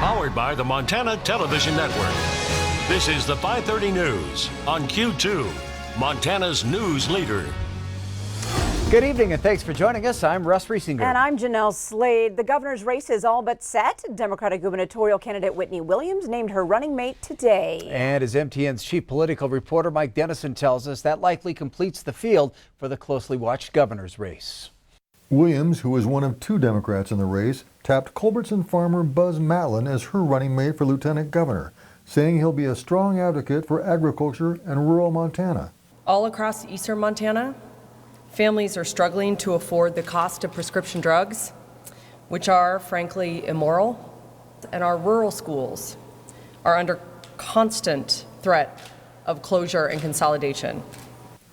Powered by the Montana Television Network. This is the 5:30 News on Q2, Montana's news leader. Good evening and thanks for joining us. I'm Russ Riesinger. And I'm Janelle Slade. The governor's race is all but set. Democratic gubernatorial candidate Whitney Williams named her running mate today. And as MTN's chief political reporter Mike Dennison tells us, that likely completes the field for the closely watched governor's race. Williams, who is one of two Democrats in the race, tapped Culbertson farmer Buzz Matlin as her running mate for lieutenant governor, saying he'll be a strong advocate for agriculture and rural Montana. All across eastern Montana, families are struggling to afford the cost of prescription drugs, which are frankly immoral, and our rural schools are under constant threat of closure and consolidation.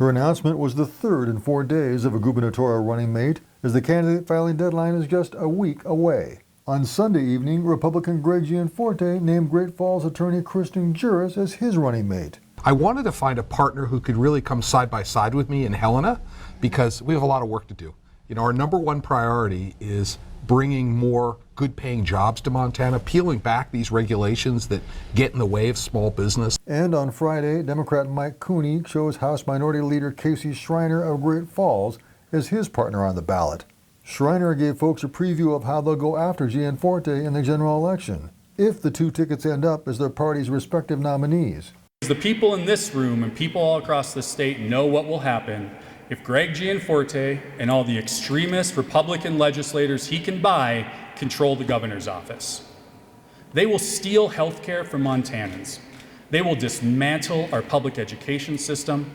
Her announcement was the third in 4 days of a gubernatorial running mate, as the candidate filing deadline is just a week away. On Sunday evening, Republican Greg Gianforte named Great Falls attorney Kristen Juris as his running mate. I wanted to find a partner who could really come side by side with me in Helena, because we have a lot of work to do. You know, our number one priority is bringing more good paying jobs to Montana, peeling back these regulations that get in the way of small business. And on Friday, Democrat Mike Cooney chose House Minority Leader Casey Schreiner of Great Falls as his partner on the ballot. Schreiner gave folks a preview of how they'll go after Gianforte in the general election, if the two tickets end up as their party's respective nominees. The people in this room and people all across the state know what will happen if Greg Gianforte and all the extremist Republican legislators he can buy control the governor's office. They will steal health care from Montanans. They will dismantle our public education system.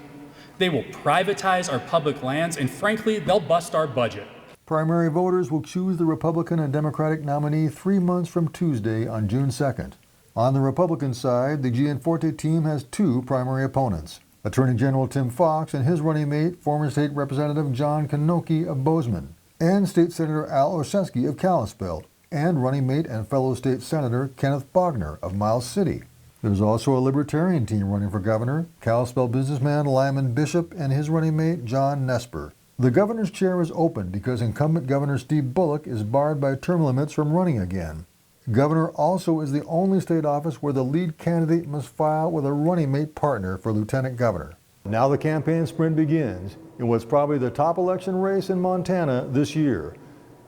They will privatize our public lands, and frankly, they'll bust our budget. Primary voters will choose the Republican and Democratic nominee 3 months from Tuesday on June 2nd. On the Republican side, the Gianforte team has two primary opponents: Attorney General Tim Fox and his running mate, former State Representative John Knoke of Bozeman, and State Senator Al Olszewski of Kalispell, and running mate and fellow State Senator Kenneth Bogner of Miles City. There's also a Libertarian team running for governor, Kalispell businessman Lyman Bishop and his running mate John Nesper. The governor's chair is open because incumbent Governor Steve Bullock is barred by term limits from running again. Governor also is the only state office where the lead candidate must file with a running mate partner for lieutenant governor. Now the campaign sprint begins in what's probably the top election race in Montana this year.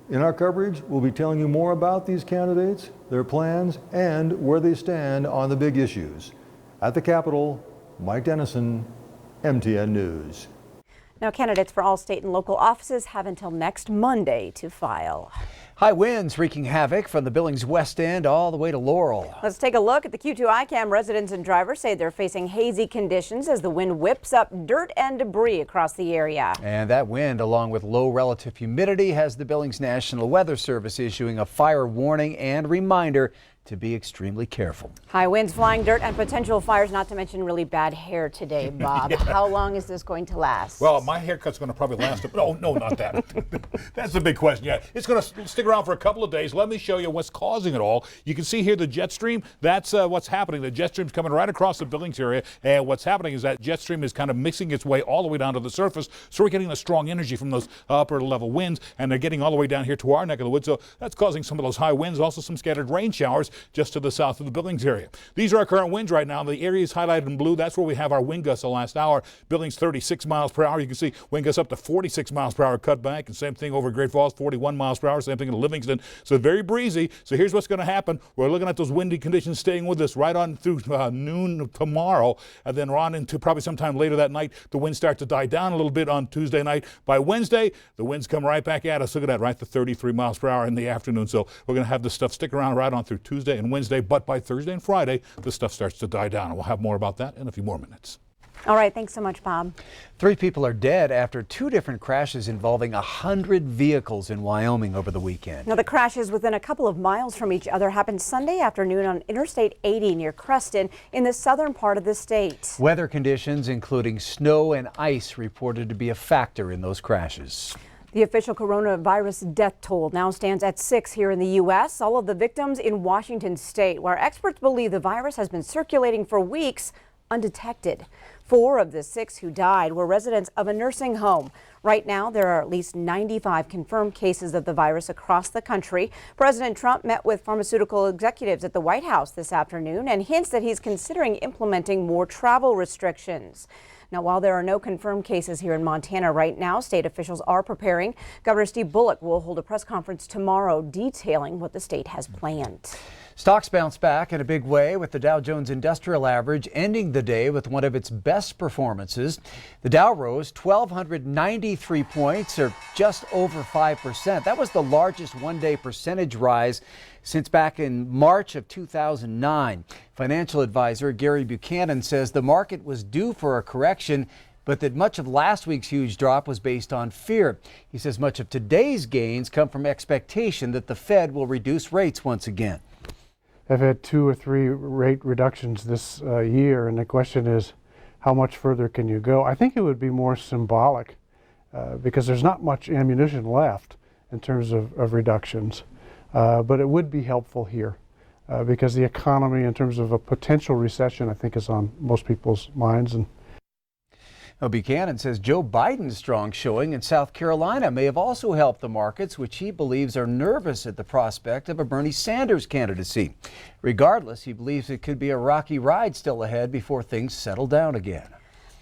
In our coverage, we'll be telling you more about these candidates, their plans, and where they stand on the big issues. At the Capitol, Mike Dennison, MTN News. Now, candidates for all state and local offices have until next Monday to file. High winds wreaking havoc from the Billings West End all the way to Laurel. Let's take a look at the Q2 ICAM. Residents and drivers say they're facing hazy conditions as the wind whips up dirt and debris across the area. And that wind, along with low relative humidity, has the Billings National Weather Service issuing a fire warning and reminder to be extremely careful. High winds, flying dirt, and potential fires, not to mention really bad hair today, Bob. Yeah. How long is this going to last? Well, my haircut's going to probably last. No, not that. That's the big question. Yeah, it's going to stick around for a couple of days. Let me show you what's causing it all. You can see here the jet stream. That's what's happening. The jet stream's coming right across the Billings area, and what's happening is that jet stream is kind of mixing its way all the way down to the surface. So we're getting the strong energy from those upper level winds, and they're getting all the way down here to our neck of the woods. So that's causing some of those high winds, also some scattered rain showers just to the south of the Billings area. These are our current winds right now. The area is highlighted in blue. That's where we have our wind gusts the last hour. Billings 36 miles per hour. You can see wind gusts up to 46 miles per hour cut back, and same thing over Great Falls, 41 miles per hour. Same thing in Livingston. So very breezy. So here's what's going to happen. We're looking at those windy conditions staying with us right on through noon tomorrow, and then on into probably sometime later that night. The winds start to die down a little bit on Tuesday night. By Wednesday, the winds come right back at us. Look at that, right to 33 miles per hour in the afternoon. So we're going to have this stuff stick around right on through Tuesday and Wednesday, but by Thursday and Friday, the stuff starts to die down. And we'll have more about that in a few more minutes. All right, thanks so much, Bob. 3 people are dead after 2 different crashes involving 100 vehicles in Wyoming over the weekend. Now, the crashes within a couple of miles from each other happened Sunday afternoon on Interstate 80 near Creston in the southern part of the state. Weather conditions, including snow and ice, reported to be a factor in those crashes. The official coronavirus death toll now stands at 6 here in the U.S., all of the victims in Washington state, where experts believe the virus has been circulating for weeks undetected. 4 of the 6 who died were residents of a nursing home. Right now, there are at least 95 confirmed cases of the virus across the country. President Trump met with pharmaceutical executives at the White House this afternoon and hints that he's considering implementing more travel restrictions. Now, while there are no confirmed cases here in Montana right now, state officials are preparing. Governor Steve Bullock will hold a press conference tomorrow detailing what the state has planned. Stocks bounced back in a big way, with the Dow Jones Industrial Average ending the day with one of its best performances. The Dow rose 1,293 points, or just over 5%. That was the largest one-day percentage rise since back in March of 2009. Financial advisor Gary Buchanan says the market was due for a correction, but that much of last week's huge drop was based on fear. He says much of today's gains come from expectation that the Fed will reduce rates once again. I've had 2 or 3 rate reductions this year, and the question is, how much further can you go? I think it would be more symbolic because there's not much ammunition left in terms of reductions, but it would be helpful here because the economy, in terms of a potential recession, I think is on most people's minds. And Now, Buchanan says Joe Biden's strong showing in South Carolina may have also helped the markets, which he believes are nervous at the prospect of a Bernie Sanders candidacy. Regardless, he believes it could be a rocky ride still ahead before things settle down again.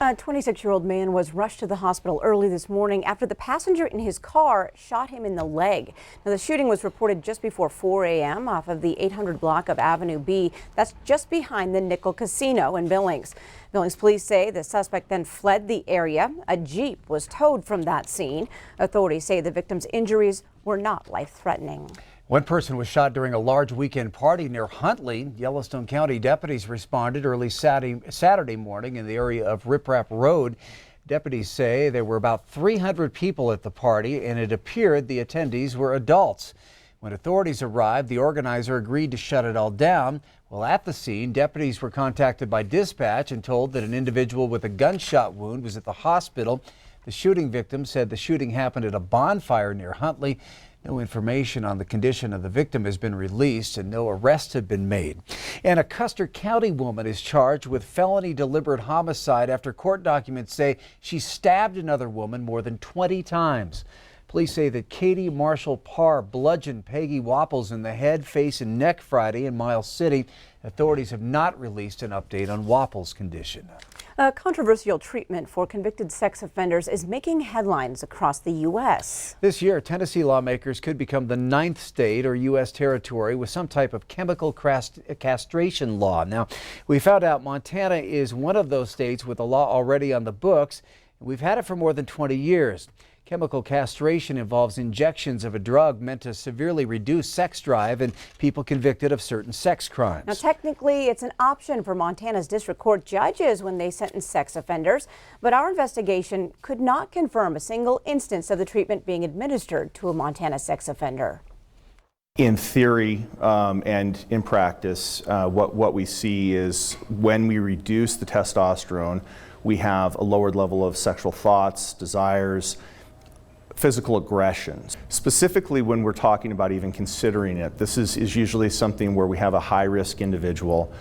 A 26-year-old man was rushed to the hospital early this morning after the passenger in his car shot him in the leg. Now, the shooting was reported just before 4 a.m. off of the 800 block of Avenue B. That's just behind the Nickel Casino in Billings. Billings police say the suspect then fled the area. A Jeep was towed from that scene. Authorities say the victim's injuries were not life-threatening. One person was shot during a large weekend party near Huntley. Yellowstone County deputies responded early Saturday morning in the area of Rip Rap Road. Deputies say there were about 300 people at the party, and it appeared the attendees were adults. When authorities arrived, the organizer agreed to shut it all down. Well, at the scene, deputies were contacted by dispatch and told that an individual with a gunshot wound was at the hospital. The shooting victim said the shooting happened at a bonfire near Huntley. No information on the condition of the victim has been released, and no arrests have been made. And a Custer County woman is charged with felony deliberate homicide after court documents say she stabbed another woman more than 20 times. Police say that Katie Marshall Parr bludgeoned Peggy Wapples in the head, face, and neck Friday in Miles City. Authorities have not released an update on Wapples' condition. A controversial treatment for convicted sex offenders is making headlines across the U.S. This year, Tennessee lawmakers could become the 9th state or U.S. territory with some type of chemical castration law. Now, we found out Montana is one of those states with a law already on the books. We've had it for more than 20 years. Chemical castration involves injections of a drug meant to severely reduce sex drive in people convicted of certain sex crimes. Now, technically, it's an option for Montana's district court judges when they sentence sex offenders, but our investigation could not confirm a single instance of the treatment being administered to a Montana sex offender. In theory and in practice, what we see is when we reduce the testosterone, we have a lowered level of sexual thoughts, desires, physical aggressions. Specifically, when we're talking about even considering it, this is usually something where we have a high-risk individual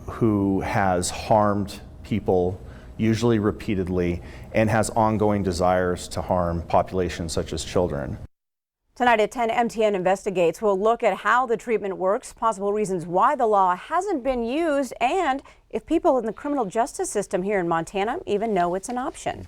who has harmed people, usually repeatedly, and has ongoing desires to harm populations such as children. Tonight at 10, MTN Investigates will look at how the treatment works, possible reasons why the law hasn't been used, and if people in the criminal justice system here in Montana even know it's an option.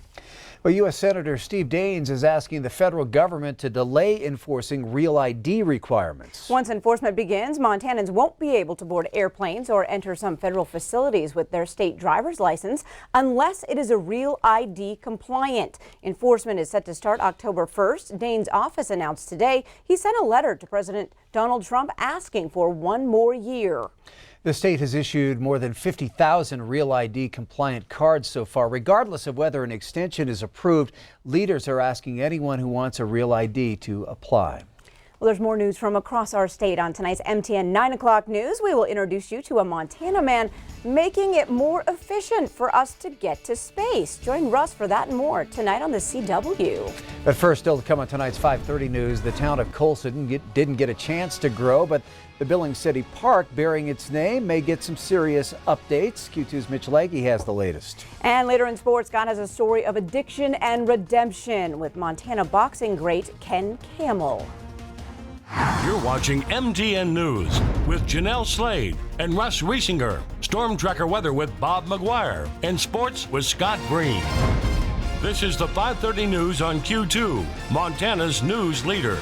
Well, U.S. Senator Steve Daines is asking the federal government to delay enforcing real ID requirements. Once enforcement begins, Montanans won't be able to board airplanes or enter some federal facilities with their state driver's license unless it is a real ID compliant. Enforcement is set to start October 1st. Daines' office announced today he sent a letter to President Donald Trump asking for one more year. The state has issued more than 50,000 Real ID compliant cards so far. Regardless of whether an extension is approved, leaders are asking anyone who wants a Real ID to apply. Well, there's more news from across our state on tonight's MTN 9 o'clock news. We will introduce you to a Montana man making it more efficient for us to get to space. Join Russ for that and more tonight on the CW. But first, still to come on tonight's 5:30 news, the town of Colson didn't get a chance to grow, but the Billings City Park bearing its name may get some serious updates. Q2's Mitch Legge has the latest. And later in sports, Scott has a story of addiction and redemption with Montana boxing great Ken Camel. You're watching MTN News with Jeanelle Slade and Russ Riesinger. Storm Tracker weather with Bob McGuire. And sports with Scott Green. This is the 5:30 news on Q2, Montana's news leader.